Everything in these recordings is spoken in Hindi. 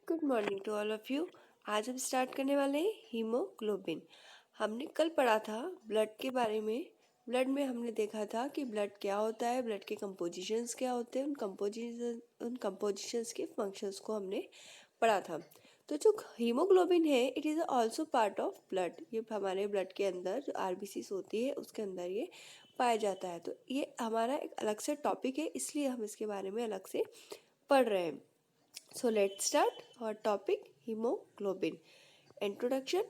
Good morning to all of you. आज हम स्टार्ट करने वाले हैं हीमोग्लोबिन। हमने कल पढ़ा था ब्लड के बारे में। ब्लड में हमने देखा था कि ब्लड क्या होता है, ब्लड के कंपोजिशंस क्या होते हैं, उन कंपोजिशंस के फंक्शंस को हमने पढ़ा था। तो जो हीमोग्लोबिन है it is also part of blood. ये हमारे ब्लड के अंदर जो आरबीसीज होती है उसके अंदर ये पाया जाता है। तो ये हमारा एक अलग से टॉपिक है, इसलिए हम इसके बारे में अलग से पढ़ रहे हैं। So let's start our topic hemoglobin. Introduction.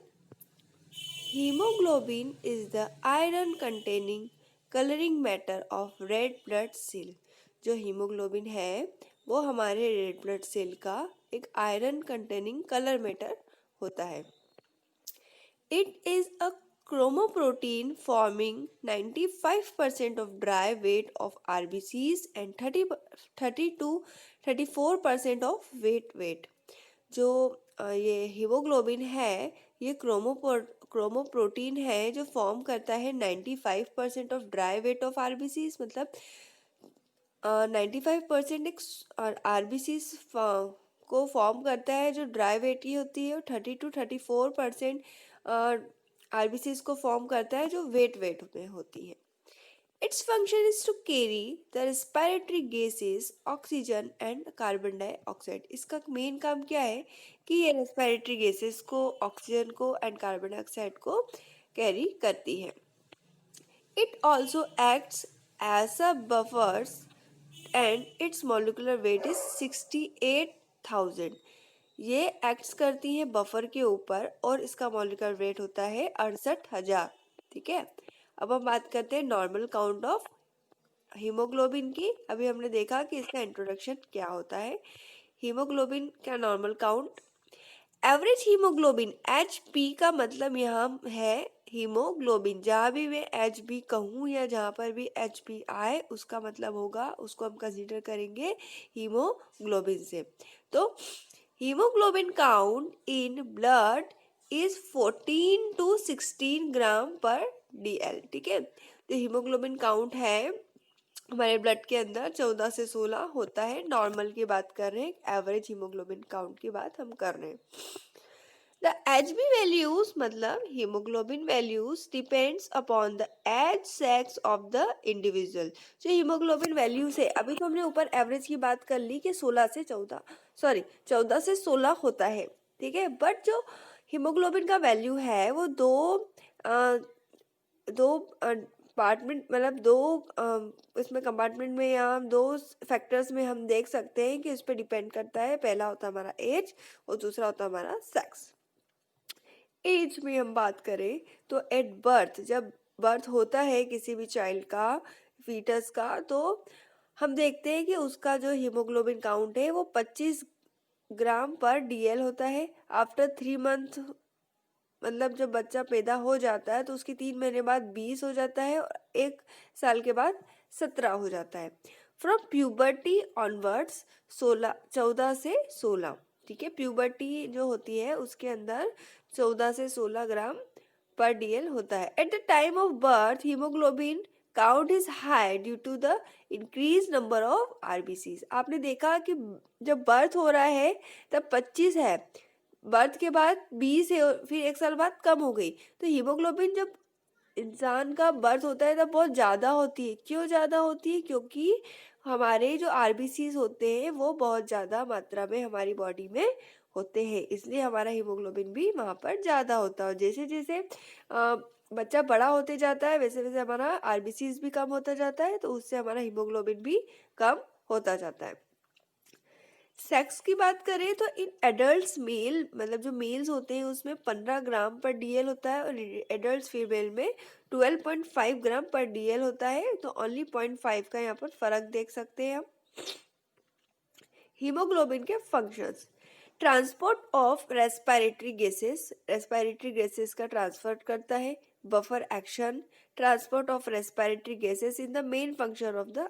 Hemoglobin is the iron containing coloring matter of red blood cell. जो हीमोग्लोबिन है वो हमारे रेड ब्लड सेल का एक आयरन कंटेनिंग कलर मैटर होता है। It is a chromoprotein forming 95% of dry weight of RBCs and 30 to 34% of weight. जो ये हीमोग्लोबिन है ये क्रोमोप्रोटीन है जो फॉर्म करता है 95% of dry weight of RBCs. मतलब 95% एक आरबीसीज को फॉर्म करता है जो ड्राई वेट की होती है, और 30 to 34% आरबीसीज को फॉर्म करता है जो वेट में होती है। Its function is to carry the respiratory gases, oxygen and carbon dioxide. इसका मेन काम क्या है कि ये रेस्पिरेटरी गैसेस को, ऑक्सीजन को एंड कार्बन डाइऑक्साइड को कैरी करती है। It also acts as a buffer and its molecular weight is 68,000. ये एक्ट्स करती हैं बफर के ऊपर और इसका मॉलिक्यूलर वेट होता है 68,000। ठीक है, अब हम बात करते हैं नॉर्मल काउंट ऑफ हीमोग्लोबिन की। अभी हमने देखा कि इसका इंट्रोडक्शन क्या होता है। हीमोग्लोबिन का normal count, average haemoglobin HB का मतलब यहाँ है हीमोग्लोबिन। जहाँ भी मैं एचबी कहूँ या जहाँ पर भी एचबी आए उसका मतलब होगा, उसको हम कंसीडर करेंगे हीमोग्लोबिन से। तो haemoglobin count in blood is 14 to 16 ग्राम पर डीएल। ठीक है, तो हीमोग्लोबिन काउंट है हमारे ब्लड के अंदर 14 से 16 होता है। नॉर्मल की बात कर रहे हैं, एवरेज हीमोग्लोबिन काउंट की बात हम कर रहे हैं। द एचबी वैल्यूज मतलब haemoglobin values depends upon the age sex of the individual. जो हीमोग्लोबिन वैल्यूज है, अभी तो हमने ऊपर एवरेज की बात कर ली कि 14 से 16 होता है। ठीक है, बट जो हीमोग्लोबिन का वैल्यू है वो दो पार्टमेंट मतलब इसमें कंपार्टमेंट में या दो फैक्टर्स में हम देख सकते हैं कि उस पर डिपेंड करता है। पहला होता है हमारा एज और दूसरा होता है हमारा सेक्स। एज में हम बात करें तो एट बर्थ, जब बर्थ होता है किसी भी चाइल्ड का, फीटस का, तो हम देखते हैं कि उसका जो हीमोग्लोबिन काउंट है वो 25 ग्राम पर डीएल होता है। आफ्टर 3 मंथ मतलब जब बच्चा पैदा हो जाता है तो उसकी 3 महीने बाद 20 हो जाता है और 1 साल के बाद 17 हो जाता है। फ्रॉम प्यूबर्टी ऑनवर्ड्स 14 से 16। ठीक है, प्यूबर्टी जो होती है उसके अंदर 14 से 16 ग्राम पर डीएल होता है। At the time of birth haemoglobin count is high due to the increase number of RBCs. आपने देखा कि जब बर्थ हो रहा है तब 25 है, बर्थ के बाद 20 है और फिर 1 साल बाद कम हो गई। तो हीमोग्लोबिन जब इंसान का बर्थ होता है तब बहुत ज़्यादा होती है। क्यों ज़्यादा होती है? क्योंकि हमारे जो आरबीसीज होते हैं वो बहुत ज़्यादा मात्रा में हमारी बॉडी में होते हैं, इसलिए हमारा हीमोग्लोबिन भी वहाँ पर ज़्यादा होता है। और जैसे जैसे बच्चा बड़ा होते जाता है वैसे वैसे हमारा आरबीसीज भी कम होता जाता है, तो उससे हमारा हीमोग्लोबिन भी कम होता जाता है। सेक्स की बात करें तो इन एडल्ट मेल मतलब जो मेल्स होते हैं उसमें 15 ग्राम पर डीएल होता है और एडल्ट फीमेल में 12.5 ग्राम पर डीएल होता है। तो ओनली 0.5 का यहाँ पर फर्क देख सकते हैं हम। हीमोग्लोबिन के functions, transport of respiratory gases का ट्रांसफर करता है। Buffer action, transport of respiratory gases in the main function of the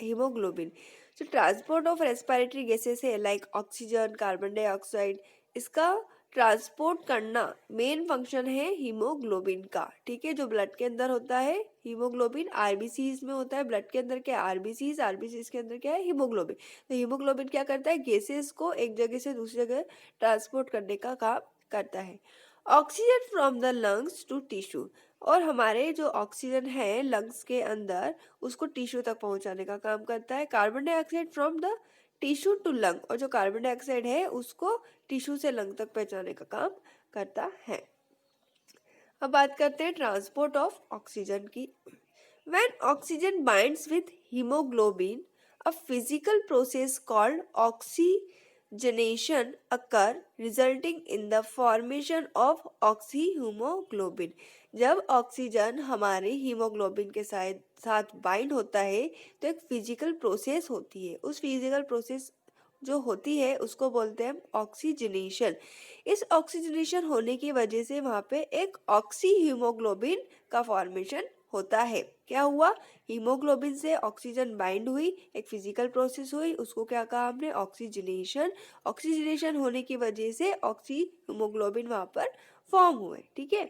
haemoglobin. जो ट्रांसपोर्ट ऑफ रेस्पिरेटरी गैसेस है लाइक ऑक्सीजन, कार्बन डाइऑक्साइड, इसका ट्रांसपोर्ट करना मेन फंक्शन है हीमोग्लोबिन का, ठीक है, जो ब्लड के अंदर होता है हीमोग्लोबिन, आरबीसीज में होता है, ब्लड के अंदर क्या है आरबीसीज, आरबीसीज के अंदर क्या है हीमोग्लोबिन। तो हीमोग्लोबिन क्या करता है, गैसेस को एक जगह से दूसरी जगह ट्रांसपोर्ट करने का काम करता है। Oxygen from the lungs to tissue, और हमारे जो ऑक्सीजन है लंग्स के अंदर उसको टिश्यू तक पहुंचाने का काम करता है। Carbon dioxide from the tissue to lung, और जो कार्बन डाइऑक्साइड है उसको टिश्यू से लंग तक पहुंचाने का काम करता है। अब बात करते हैं ट्रांसपोर्ट ऑफ ऑक्सीजन की। When oxygen binds with haemoglobin, a physical process called oxygenation occur resulting in the formation of oxyhaemoglobin. जब ऑक्सीजन हमारे हीमोग्लोबिन के साथ बाइंड होता है तो एक फिजिकल प्रोसेस होती है, उस फिजिकल प्रोसेस जो होती है उसको बोलते हैं ऑक्सीजनेशन। इस ऑक्सीजनेशन होने की वजह से वहाँ पे एक ऑक्सीहीमोग्लोबिन का फॉर्मेशन होता है। क्या हुआ, हीमोग्लोबिन से ऑक्सीजन बाइंड हुई, एक फिजिकल प्रोसेस हुई, उसको क्या कहा हमने, ऑक्सीजनेशन। ऑक्सीजनेशन होने की वजह से ऑक्सीहीमोग्लोबिन वहाँ पर फॉर्म हुए, ठीक है।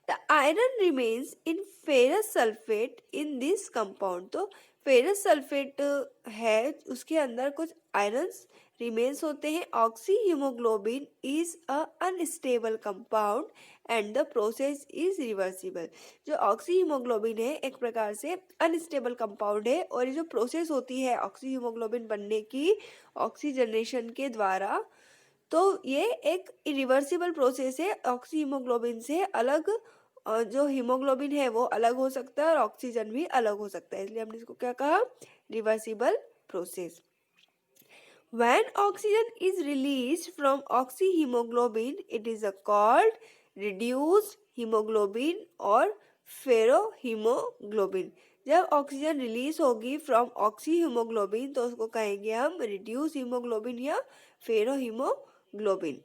The iron remains in ferrous sulphate in this compound, तो फेरस सल्फेट है उसके अंदर कुछ आयरन्स रिमेन्स होते हैं। Oxyhaemoglobin is a unstable compound and the process is reversible. जो ऑक्सीहीमोग्लोबिन है एक प्रकार से अनस्टेबल कंपाउंड है, और ये जो प्रोसेस होती है ऑक्सीहीमोग्लोबिन बनने की ऑक्सीजनेशन के द्वारा, तो ये एक इरिवर्सिबल प्रोसेस है। ऑक्सीहीमोग्लोबिन से अलग जो हीमोग्लोबिन है वो अलग हो सकता है और ऑक्सीजन भी अलग हो सकता है, इसलिए हमने इसको क्या कहा, reversible process. When oxygen is released from oxyhemoglobin, it is called reduced hemoglobin और फेरोहीमोग्लोबिन। जब ऑक्सीजन रिलीज होगी फ्रॉम ऑक्सीहीमोग्लोबिन तो उसको कहेंगे हम रिड्यूस हीमोग्लोबिन या ferrohaemoglobin.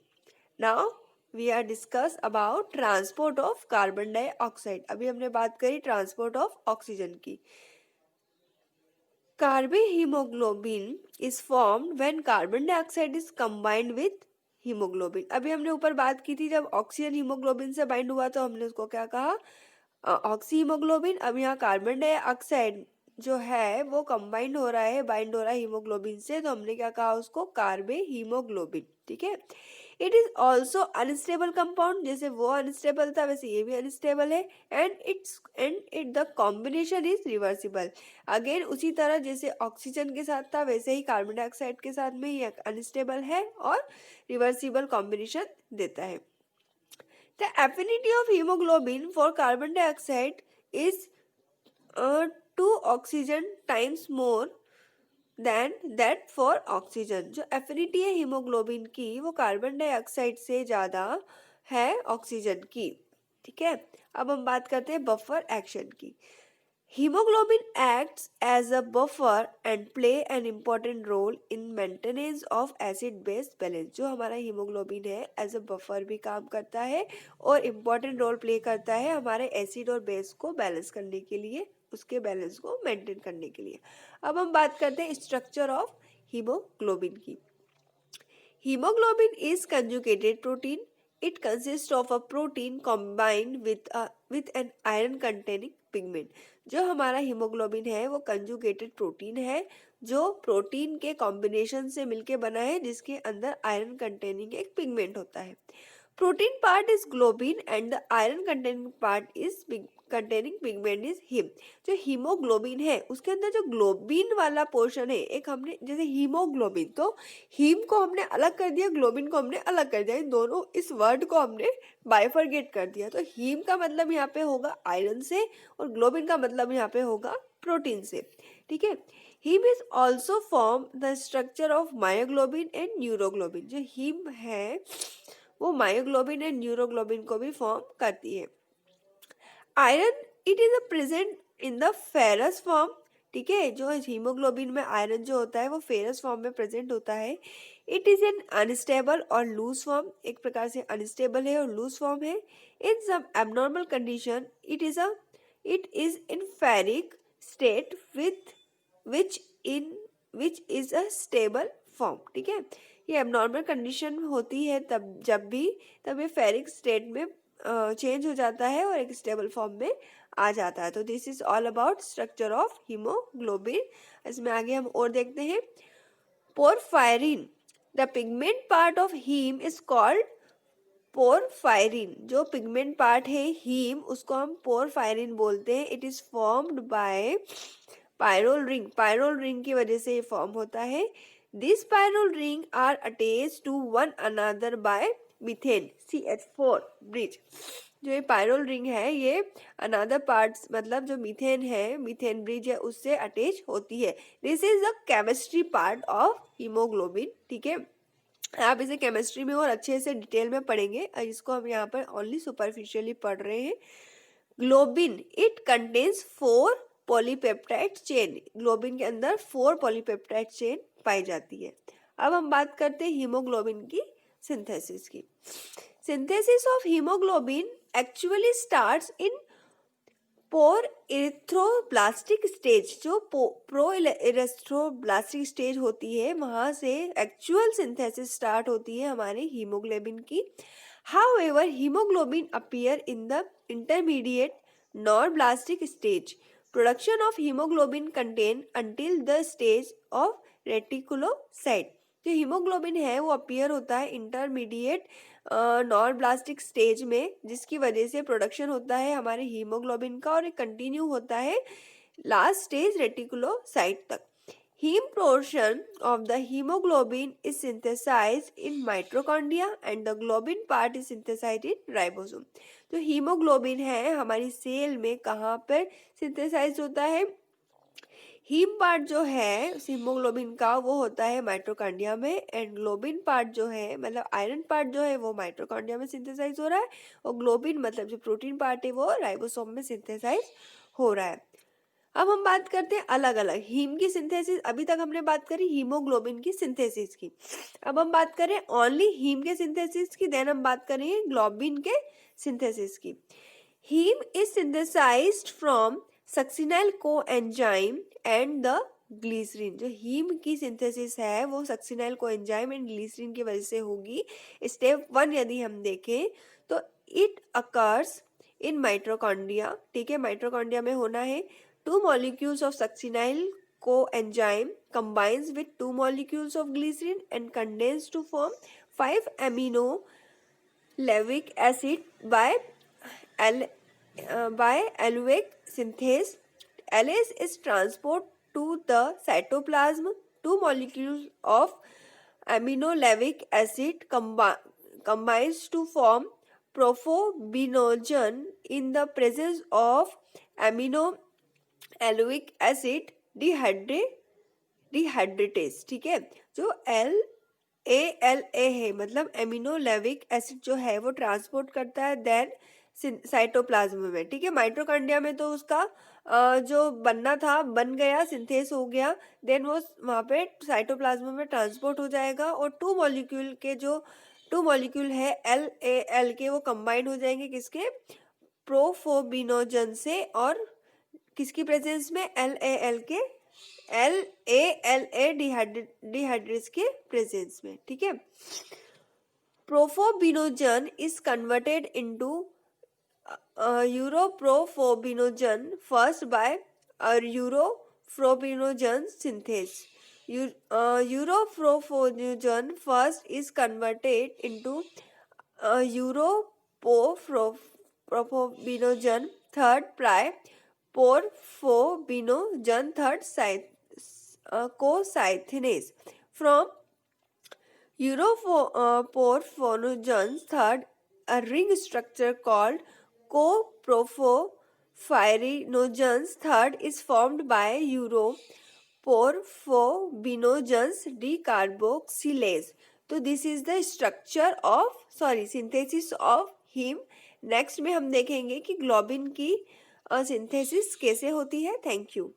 Now we are discuss about transport of carbon dioxide. अभी हमने बात करी ट्रांसपोर्ट ऑफ ऑक्सीजन की। Carbohaemoglobin is formed when carbon dioxide is combined with haemoglobin. अभी हमने ऊपर बात की थी जब ऑक्सीजन हीमोग्लोबिन से बाइंड हुआ तो हमने उसको क्या कहा, ऑक्सीहीमोग्लोबिन। अब यहाँ कार्बन डाइऑक्साइड जो है वो कंबाइंड हो रहा है, बाइंड हो रहा है हीमोग्लोबिन से, तो हमने क्या कहा उसको, कार्बोहीमोग्लोबिन, ठीक है। It is also unstable compound, जैसे वो अनस्टेबल था वैसे ये भी अनस्टेबल है, and the combination is reversible. Again उसी तरह जैसे ऑक्सीजन के साथ था वैसे ही कार्बन डाइऑक्साइड के साथ में ये अनस्टेबल है और रिवर्सिबल कॉम्बिनेशन देता है। The affinity of hemoglobin for carbon dioxide is 2 oxygen times more than that for oxygen। जो एफिनिटी है हीमोग्लोबिन की वो कार्बन डाइऑक्साइड से ज़्यादा है ऑक्सीजन की, ठीक है। अब हम बात करते हैं बफर एक्शन की। Hemoglobin acts as a buffer and play an important role in maintenance of acid-base balance। जो हमारा हीमोग्लोबिन है एज अ बफर भी काम करता है और इम्पॉर्टेंट रोल प्ले करता है हमारे एसिड और बेस को बैलेंस करने के लिए, उसके बैलेंस को मेंटेन करने के लिए। अब हम बात करते हैं स्ट्रक्चर ऑफ हीमोग्लोबिन की। Hemoglobin is conjugated protein. It consists of a protein combined with an iron containing pigment। जो हमारा हीमोग्लोबिन है वो कंजुगेटेड प्रोटीन है जो प्रोटीन के कॉम्बिनेशन से मिलके बना है जिसके अंदर आयरन कंटेनिंग एक पिगमेंट होता है। Protein part is globin and the iron containing part is containing pigment is him. जो हीमोग्लोबिन है उसके अंदर जो ग्लोबिन वाला पोर्शन है, एक हमने जैसे हीमोग्लोबिन, तो हीम को हमने अलग कर दिया, ग्लोबिन को हमने अलग कर दिया, इन दोनों इस वर्ड को हमने बाइफरगेट कर दिया। तो हीम का मतलब यहाँ पे होगा आयरन से और ग्लोबिन का मतलब यहाँ पे होगा प्रोटीन से, ठीक है। Haem is also form the structure of myoglobin and neuroglobin. जो हीम है वो मायोग्लोबिन एंड न्यूरोग्लोबिन को भी फॉर्म करती है। Iron it is a present in the ferrous form, ठीक है। जो हीमोग्लोबिन में आयरन जो होता है वो फेरस फॉर्म में प्रेजेंट होता है। इट इज एन अनस्टेबल और लूज फॉर्म, एक प्रकार से अनस्टेबल है और लूज फॉर्म है। In some abnormal condition it is in ferric state which is a stable form, ठीक है। ये एबनॉर्मल कंडीशन होती है तब ये फेरिक स्टेट में चेंज हो जाता है और एक स्टेबल फॉर्म में आ जाता है। तो this is all about structure of haemoglobin. इसमें आगे हम और देखते हैं। Porphyrin, the pigment part of haem is called porphyrin. जो पिगमेंट पार्ट है हीम, उसको हम पोरफायरिन बोलते हैं। It is formed by pyrrole ring. Pyrrole ring की वजह से ये फॉर्म होता है। This pyrrole ring are attached to one another by methane CH4 bridge. जो ये पायरोल रिंग है ये अनदर पार्ट्स मतलब जो मीथेन है, मीथेन ब्रिज है, उससे अटैच होती है। This is the chemistry part of haemoglobin, ठीक है। आप इसे केमिस्ट्री में और अच्छे से डिटेल में पढ़ेंगे, इसको हम यहाँ पर ओनली सुपरफिशियली पढ़ रहे हैं। Globin, it contains 4 polypeptide chain. Globin के अंदर 4 पॉलीपेप्टाइड चेन पाई जाती है। अब हम बात करते हैं हीमोग्लोबिन की सिंथेसिस की। Synthesis of haemoglobin actually starts in pro erythroblastic stage. जो प्रो इरेथ्रोब्लास्टिक स्टेज होती है, वहां से एक्चुअल सिंथेसिस स्टार्ट होती है हमारे हीमोग्लोबिन की। However, hemoglobin appear in the intermediate non-blastic stage. Production of hemoglobin contain until the stage of reticulocyte. जो हीमोग्लोबिन है वो अपीयर होता है इंटरमीडिएट नॉन ब्लास्टिक स्टेज में, जिसकी वजह से प्रोडक्शन होता है हमारे हीमोग्लोबिन का और कंटिन्यू होता है लास्ट स्टेज रेटिकुलोसाइट तक। Heme portion of the hemoglobin is synthesized in mitochondria and the globin part is synthesized in ribosome. जो हीमोग्लोबिन है हमारी सेल में कहाँ पर सिंथेसाइज होता है? हीम पार्ट जो है हीमोग्लोबिन का वो होता है माइटोकॉन्ड्रिया में, एंड ग्लोबिन पार्ट जो है मतलब आयरन पार्ट जो है वो माइटोकॉन्ड्रिया में सिंथेसाइज हो रहा है, और ग्लोबिन मतलब जो प्रोटीन पार्ट है वो राइबोसोम में सिंथेसाइज हो रहा है। अब हम बात करते हैं अलग अलग हीम की सिंथेसिस। अभी तक हमने बात करी हीमोग्लोबिन की सिंथेसिस की। अब हम बात करें ओनली हीम के सिंथेसिस की, देन हम बात करेंगे ग्लोबिन के सिंथेसिस की। Haem is synthesised from succinyl coenzyme and the glycerine. जो हीम की सिंथेसिस है वो सक्सिनाइल कोएंजाइम एंड ग्लिसरीन की वजह से होगी। स्टेप 1 यदि हम देखें तो इट अकर्स इन माइटोकॉन्ड्रिया, ठीक है, माइटोकॉन्ड्रिया में होना है। 2 molecules of succinyl coenzyme combines with 2 molecules of glycerin and condense to form 5 amino levic acid by alloic synthase. LS is transport to the cytoplasm. 2 molecules of amino levic acid combines to form prophylogene in the presence of amino एलोइक एसिड डिहाइड्रेटेस, ठीक है। जो LALA है मतलब एमिनोलेविक एसिड जो है वो ट्रांसपोर्ट करता है देन साइटोप्लाज्म में, ठीक है। माइटोकॉन्ड्रिया में तो उसका जो बनना था बन गया, सिंथेस हो गया, देन वो वहाँ पे साइटोप्लाज्म में ट्रांसपोर्ट हो जाएगा और 2 मॉलिक्यूल है LAL के वो कंबाइन हो जाएंगे किसके? प्रोफोबिनोजन से, और किसकी प्रेजेंस में? LAL के LALA डिहाइड्रेट्स के प्रेजेंस में, ठीक है। Porphobilinogen is converted into uroporphyrinogen first by uroporphyrinogen synthase. Uroporphyrinogen first is converted into uroporphyrinogen third by porphobinogen third cocytinase. From porphobinogen third, a ring structure called coprophobinogen third is formed by porphobinogen decarboxylase. तो this is the structure of synthesis of haem. Next में हम देखेंगे कि ग्लोबिन की सिंथेसिस कैसे होती है। Thank you.